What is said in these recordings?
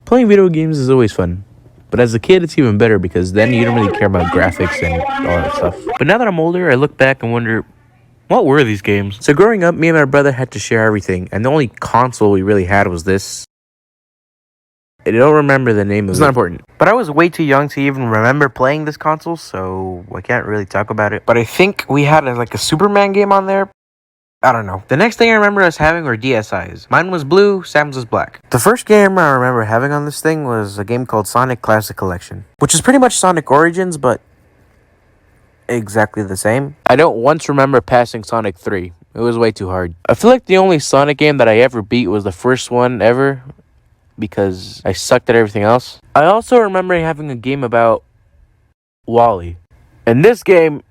Playing video games is always fun. But as a kid, it's even better because then you don't really care about graphics and all that stuff. But now that I'm older, I look back and wonder, what were these games? So growing up, me and my brother had to share everything. And the only console we really had was this. I don't remember the name of it. It's not important. But I was way too young to even remember playing this console, so I can't really talk about it. But I think we had like a Superman game on there. I don't know. The next thing I remember us having were DSIs. Mine was blue, Sam's was black. The first game I remember having on this thing was a game called Sonic Classic Collection, which is pretty much Sonic Origins, but exactly the same. I don't once remember passing Sonic 3. It was way too hard. I feel like the only Sonic game that I ever beat was the first one ever, because I sucked at everything else. I also remember having a game about Wally. And this game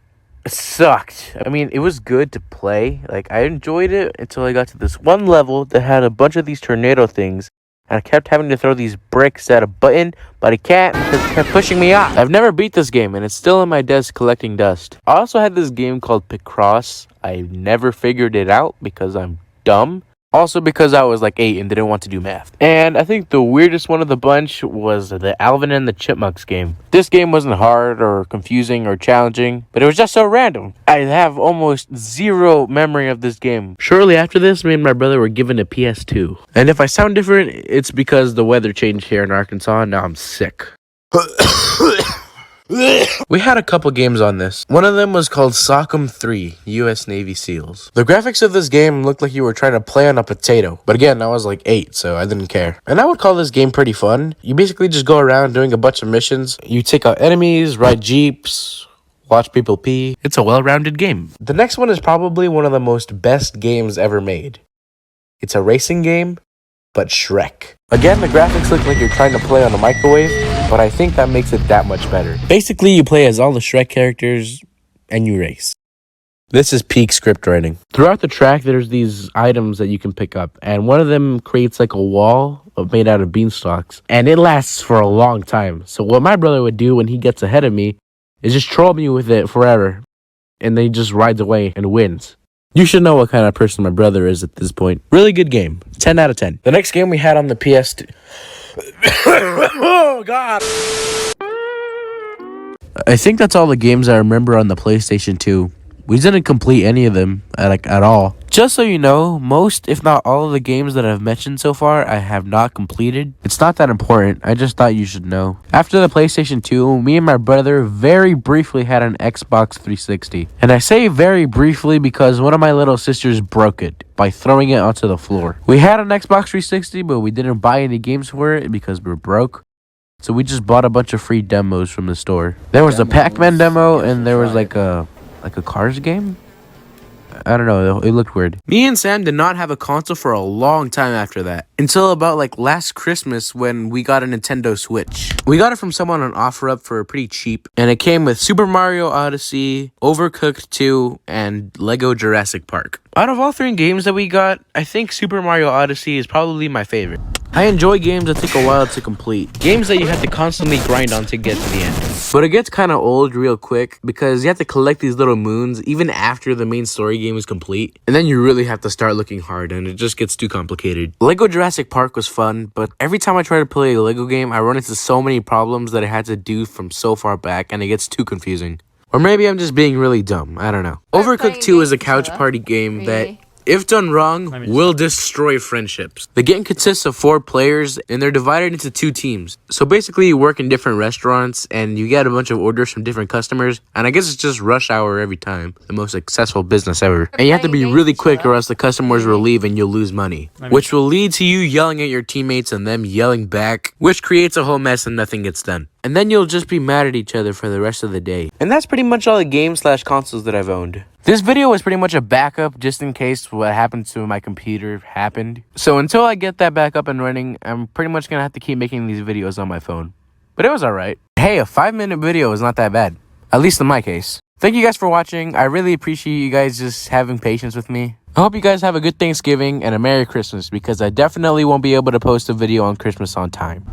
sucked. I mean, it was good to play. Like, I enjoyed it until I got to this one level that had a bunch of these tornado things. And I kept having to throw these bricks at a button, but I can't because it kept pushing me off. I've never beat this game, and it's still in my desk collecting dust. I also had this game called Picross. I never figured it out because I'm dumb. Also because I was like 8 and didn't want to do math. And I think the weirdest one of the bunch was the Alvin and the Chipmunks game. This game wasn't hard or confusing or challenging, but it was just so random. I have almost zero memory of this game. Shortly after this, me and my brother were given a PS2. And if I sound different, it's because the weather changed here in Arkansas and now I'm sick. We had a couple games on this. One of them was called SOCM 3, US Navy SEALs. The graphics of this game looked like you were trying to play on a potato. But again, I was like 8, so I didn't care. And I would call this game pretty fun. You basically just go around doing a bunch of missions. You take out enemies, ride jeeps, watch people pee. It's a well-rounded game. The next one is probably one of the most best games ever made. It's a racing game, but Shrek. Again, the graphics look like you're trying to play on a microwave, but I think that makes it that much better. Basically, you play as all the Shrek characters, and you race. This is peak script writing. Throughout the track, there's these items that you can pick up, and one of them creates like a wall made out of beanstalks, and it lasts for a long time. So what my brother would do when he gets ahead of me is just troll me with it forever, and then he just rides away and wins. You should know what kind of person my brother is at this point. Really good game. 10 out of 10. The next game we had on the PS2... Oh, God! I think that's all the games I remember on the PlayStation 2. We didn't complete any of them, at all. Just so you know, most, if not all of the games that I've mentioned so far, I have not completed. It's not that important, I just thought you should know. After the PlayStation 2, me and my brother very briefly had an Xbox 360. And I say very briefly because one of my little sisters broke it by throwing it onto the floor. We had an Xbox 360, but we didn't buy any games for it because we were broke. So we just bought a bunch of free demos from the store. There was a Pac-Man demo, and there was like a Cars game? I don't know, it looked weird. Me and Sam did not have a console for a long time after that. Until about like last Christmas when we got a Nintendo Switch. We got it from someone on OfferUp for pretty cheap. And it came with Super Mario Odyssey, Overcooked 2, and Lego Jurassic Park. Out of all 3 games that we got, I think Super Mario Odyssey is probably my favorite. I enjoy games that take a while to complete. Games that you have to constantly grind on to get to the end. But it gets kind of old real quick because you have to collect these little moons even after the main story game is complete. And then you really have to start looking hard and it just gets too complicated. Lego Jurassic Park was fun, but every time I try to play a Lego game, I run into so many problems that I had to do from so far back and it gets too confusing. Or maybe I'm just being really dumb, I don't know. Overcooked 2 is a couch party game that, if done wrong, will destroy friendships. The game consists of 4 players, and they're divided into 2 teams. So basically, you work in different restaurants, and you get a bunch of orders from different customers, and I guess it's just rush hour every time. The most successful business ever. And you have to be really quick or else the customers will leave and you'll lose money. Which will lead to you yelling at your teammates and them yelling back, which creates a whole mess and nothing gets done. And then you'll just be mad at each other for the rest of the day. And that's pretty much all the games/consoles that I've owned. This video was pretty much a backup just in case what happened to my computer happened. So until I get that back up and running, I'm pretty much gonna have to keep making these videos on my phone. But it was alright. Hey, a 5-minute video is not that bad. At least in my case. Thank you guys for watching. I really appreciate you guys just having patience with me. I hope you guys have a good Thanksgiving and a Merry Christmas because I definitely won't be able to post a video on Christmas on time.